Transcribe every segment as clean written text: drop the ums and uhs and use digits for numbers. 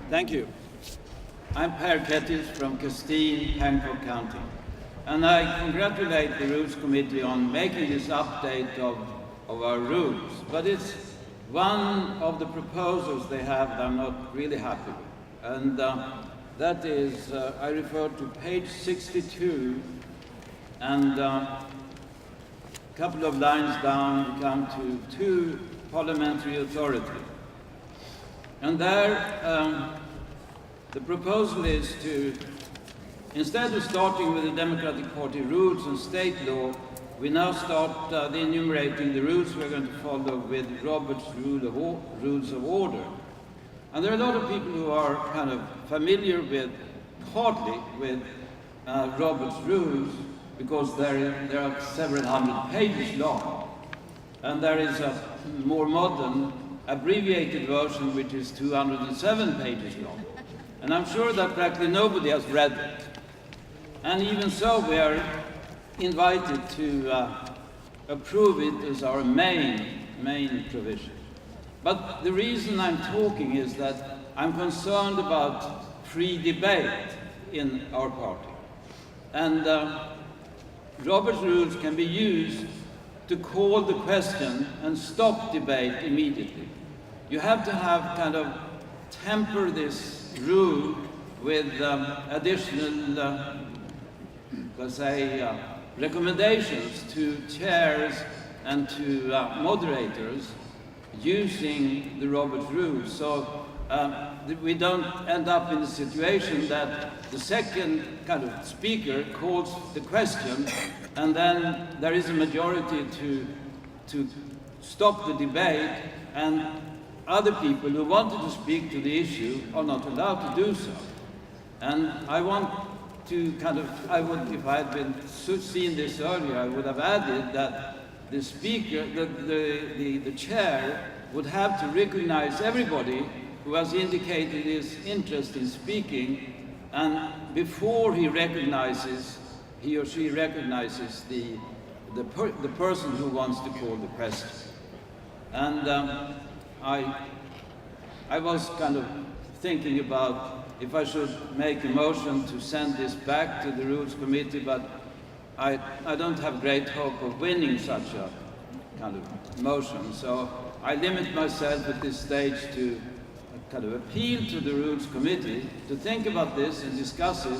Thank you. I'm Par Kettis from Castine, Hancock County, and I congratulate the Rules Committee on making this update of our rules. But it's one of the proposals they have that I'm not really happy with, and that is, I refer to page 62, and a couple of lines down, we come to two parliamentary authority. And there, the proposal is to, instead of starting with the Democratic Party rules and state law, we now start enumerating the rules we're going to follow with Robert's Rules of Order. And there are a lot of people who are kind of familiar with, partly with Robert's rules, because there are several hundred pages long. And there is a more modern, abbreviated version which is 207 pages long. And I'm sure that practically nobody has read it. And even so, we are invited to approve it as our main provision. But the reason I'm talking is that I'm concerned about free debate in our party. And Robert's rules can be used to call the question and stop debate immediately. You have to have kind of temper this rule with additional, let's say, recommendations to chairs and to moderators using the Roberts rules, so we don't end up in a situation that the second kind of speaker calls the question and then there is a majority to stop the debate, and other people who wanted to speak to the issue are not allowed to do so. And I want to kind of, if I had been seen this earlier, I would have added that the speaker, the chair, would have to recognize everybody who has indicated his interest in speaking, and before he or she recognizes the person who wants to call the question. And I was kind of thinking about if I should make a motion to send this back to the Rules Committee, but I don't have great hope of winning such a kind of motion. So I limit myself at this stage to kind of appeal to the Rules Committee to think about this and discuss it.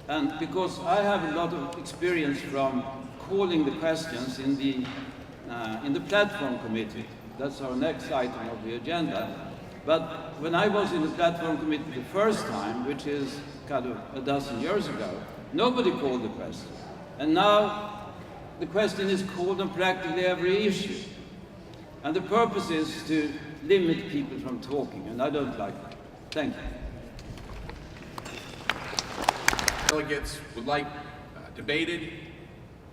And because I have a lot of experience from calling the questions in the Platform Committee. That's our next item of the agenda. But when I was in the Platform Committee the first time, which is kind of a dozen years ago, nobody called the question. And now the question is called on practically every issue. And the purpose is to limit people from talking, and I don't like that. Thank you. Delegates would like debated.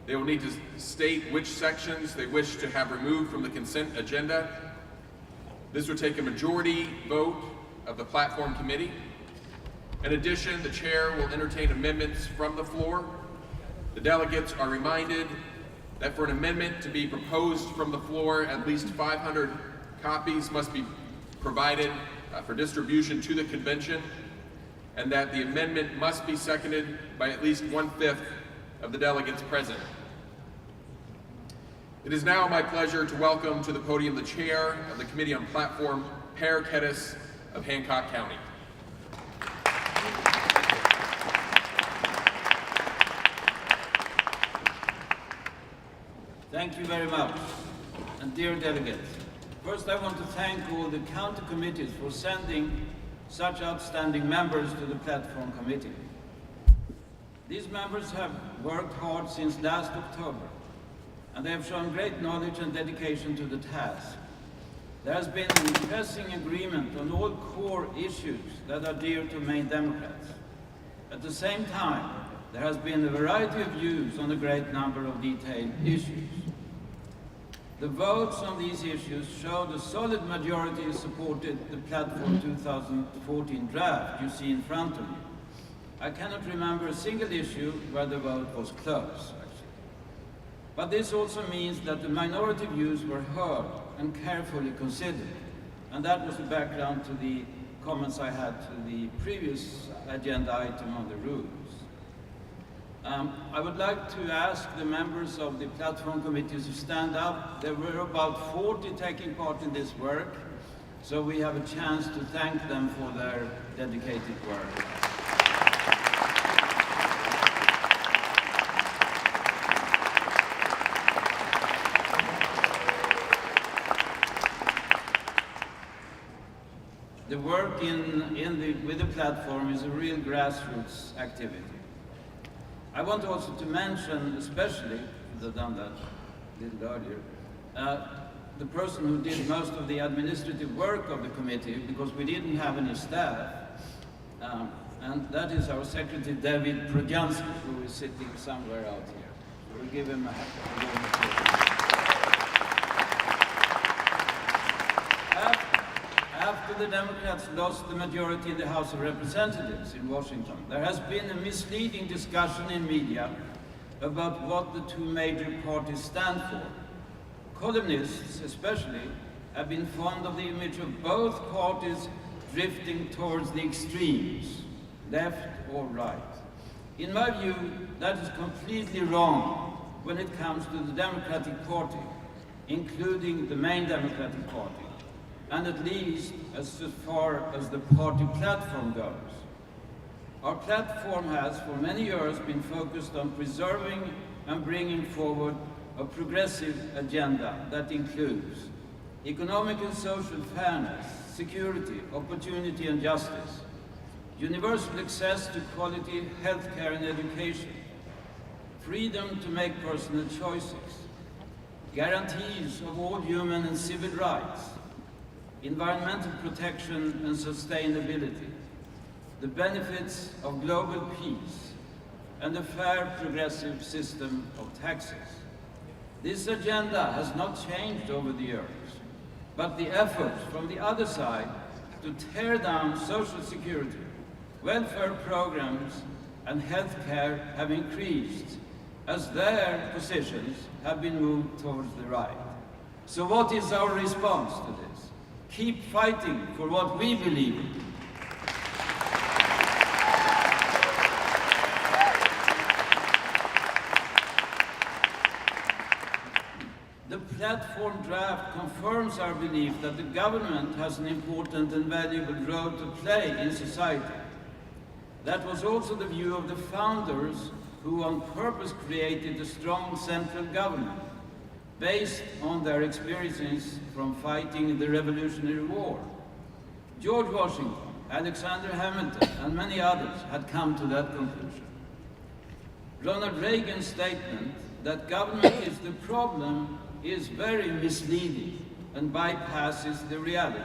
They will need to state which sections they wish to have removed from the consent agenda. This would take a majority vote of the Platform Committee. In addition, the chair will entertain amendments from the floor. The delegates are reminded that for an amendment to be proposed from the floor, at least 500 copies must be provided for distribution to the convention, and that the amendment must be seconded by at least 1/5 of the delegates present. It is now my pleasure to welcome to the podium the chair of the Committee on Platform, Par Kettis of Hancock County. Thank you very much. And dear delegates, first I want to thank all the county committees for sending such outstanding members to the Platform Committee. These members have worked hard since last October, and they have shown great knowledge and dedication to the task. There has been an pressing agreement on all core issues that are dear to Maine Democrats. At the same time, there has been a variety of views on a great number of detailed issues. The votes on these issues showed a solid majority supported the Platform 2014 draft you see in front of you. I cannot remember a single issue where the vote was close, actually. But this also means that the minority views were heard and carefully considered. And that was the background to the comments I had to the previous agenda item on the rules. I would like to ask the members of the platform committee to stand up. There were about 40 taking part in this work, so we have a chance to thank them for their dedicated work. The work with the platform is a real grassroots activity. I want also to mention, especially, I've done that a little earlier, the person who did most of the administrative work of the committee, because we didn't have any staff, and that is our secretary, David Projansky, who is sitting somewhere out here. We'll give him a applause. After the Democrats lost the majority in the House of Representatives in Washington, there has been a misleading discussion in media about what the two major parties stand for. Columnists, especially, have been fond of the image of both parties drifting towards the extremes, left or right. In my view, that is completely wrong when it comes to the Democratic Party, including the Maine Democratic Party, and at least as far as the party platform goes. Our platform has for many years been focused on preserving and bringing forward a progressive agenda that includes economic and social fairness, security, opportunity and justice, universal access to quality healthcare and education, freedom to make personal choices, guarantees of all human and civil rights, environmental protection and sustainability, the benefits of global peace, and a fair progressive system of taxes. This agenda has not changed over the years, but the efforts from the other side to tear down social security, welfare programs, and healthcare have increased as their positions have been moved towards the right. So what is our response to this? Keep fighting for what we believe in. The platform draft confirms our belief that the government has an important and valuable role to play in society. That was also the view of the founders who on purpose created a strong central government, based on their experiences from fighting the Revolutionary War. George Washington, Alexander Hamilton, and many others had come to that conclusion. Ronald Reagan's statement that government is the problem is very misleading and bypasses the reality.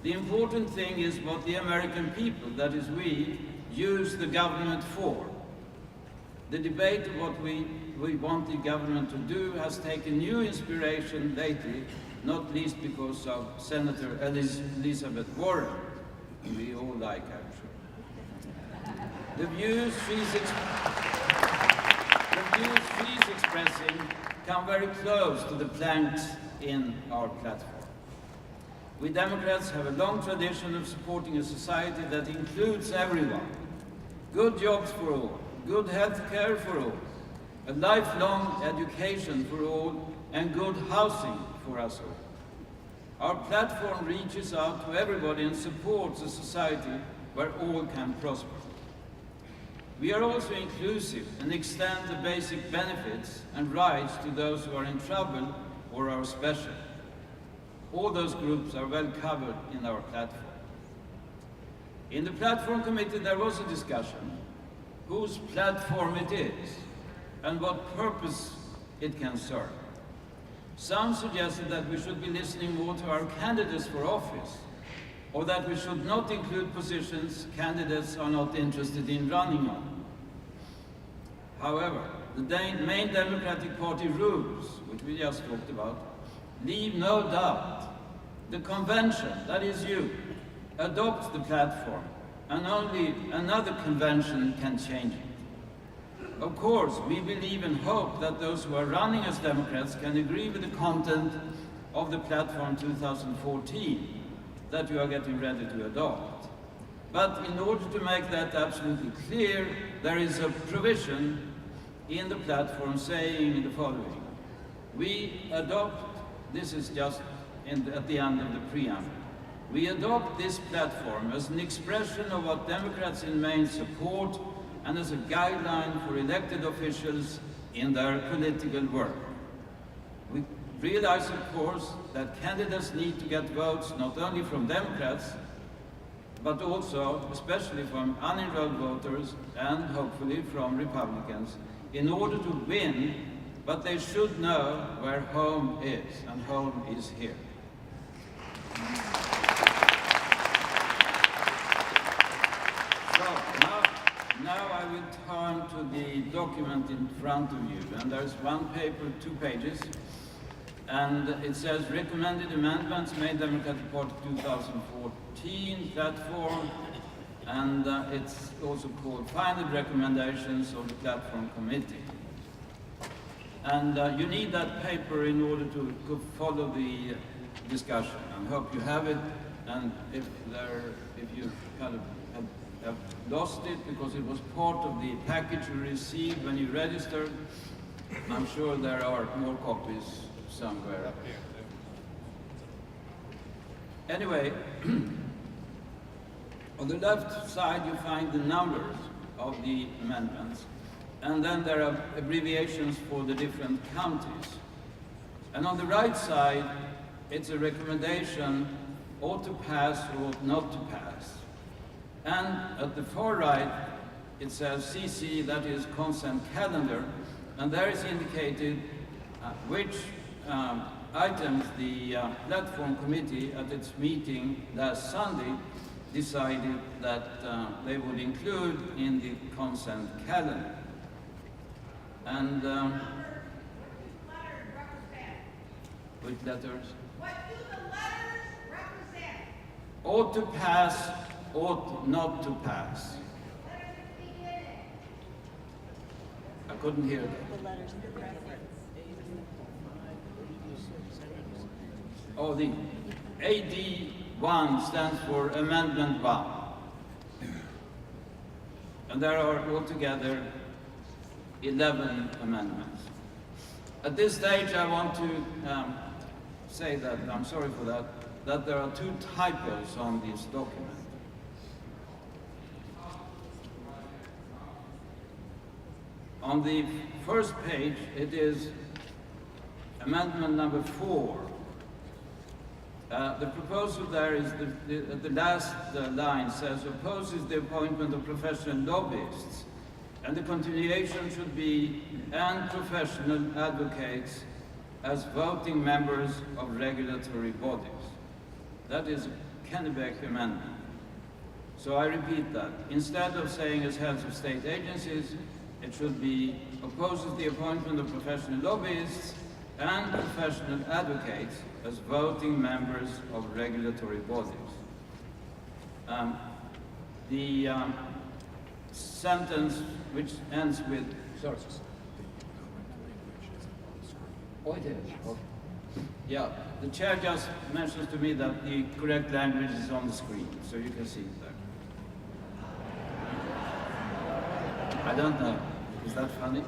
The important thing is what the American people, that is we, use the government for. The debate of what we want the government to do has taken new inspiration lately, not least because of Senator Elizabeth Warren, whom we all like, I'm sure. The views she's expressing come very close to the planks in our platform. We Democrats have a long tradition of supporting a society that includes everyone. Good jobs for all, good health care for all, a lifelong education for all, and good housing for us all. Our platform reaches out to everybody and supports a society where all can prosper. We are also inclusive and extend the basic benefits and rights to those who are in trouble or are special. All those groups are well covered in our platform. In the platform committee there was a discussion whose platform it is and what purpose it can serve. Some suggested that we should be listening more to our candidates for office, or that we should not include positions candidates are not interested in running on. However, the Maine Democratic Party rules, which we just talked about, leave no doubt. The convention, that is you, adopts the platform, and only another convention can change it. Of course, we believe and hope that those who are running as Democrats can agree with the content of the platform 2014, that you are getting ready to adopt. But in order to make that absolutely clear, there is a provision in the platform saying the following: we adopt, this is just at the end of the preamble, we adopt this platform as an expression of what Democrats in Maine support and as a guideline for elected officials in their political work. We realize, of course, that candidates need to get votes not only from Democrats, but also, especially from unenrolled voters and hopefully from Republicans, in order to win, but they should know where home is, and home is here. So now I will turn to the document in front of you, and there's one paper, 2 pages, and it says recommended amendments, Maine Democratic Party 2014 platform, and it's also called final recommendations of the platform committee. And you need that paper in order to follow the discussion. I hope you have it, and if you kind of have lost it because it was part of the package you received when you registered, I'm sure there are more copies somewhere. Anyway, on the left side you find the numbers of the amendments, and then there are abbreviations for the different counties. And on the right side, it's a recommendation, ought to pass or ought not to pass. And at the far right, it says CC, that is consent calendar, and there is indicated which items the platform committee at its meeting last Sunday decided that they would include in the consent calendar. And which letters? What do the letters represent? Ought to pass, ought not to pass. I couldn't hear that. The letters of the preference. Oh, the AD1 stands for Amendment 1. And there are altogether 11 amendments. At this stage, I want to say that, I'm sorry for that there are 2 typos on this document. On the first page, it is amendment number 4. The proposal there is, the last line says, opposes the appointment of professional lobbyists, and the continuation should be, and professional advocates as voting members of regulatory bodies. That is a Kennebec amendment. So I repeat that. Instead of saying as heads of state agencies, it should be opposes the appointment of professional lobbyists and professional advocates as voting members of regulatory bodies. The sentence which ends with, sorry. Oh, it is. Oh. Yeah, the chair just mentions to me that the correct language is on the screen, so you can see it there. I don't know. Is that funny?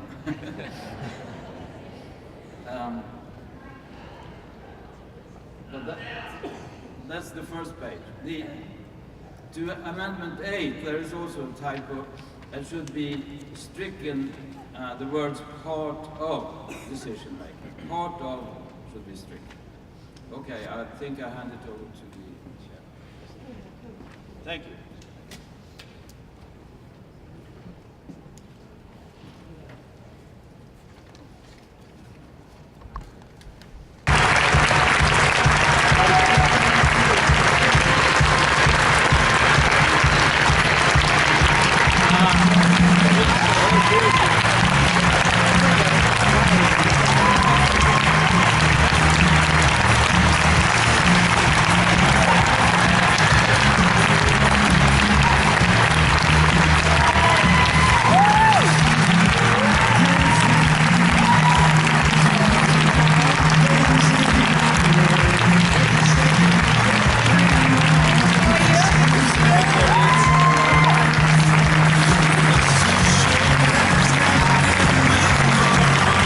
But that's the first page. To Amendment 8, there is also a typo. It should be stricken the words part of decision making. Part of should be stricken. Okay, I think I hand it over to the chair. Thank you.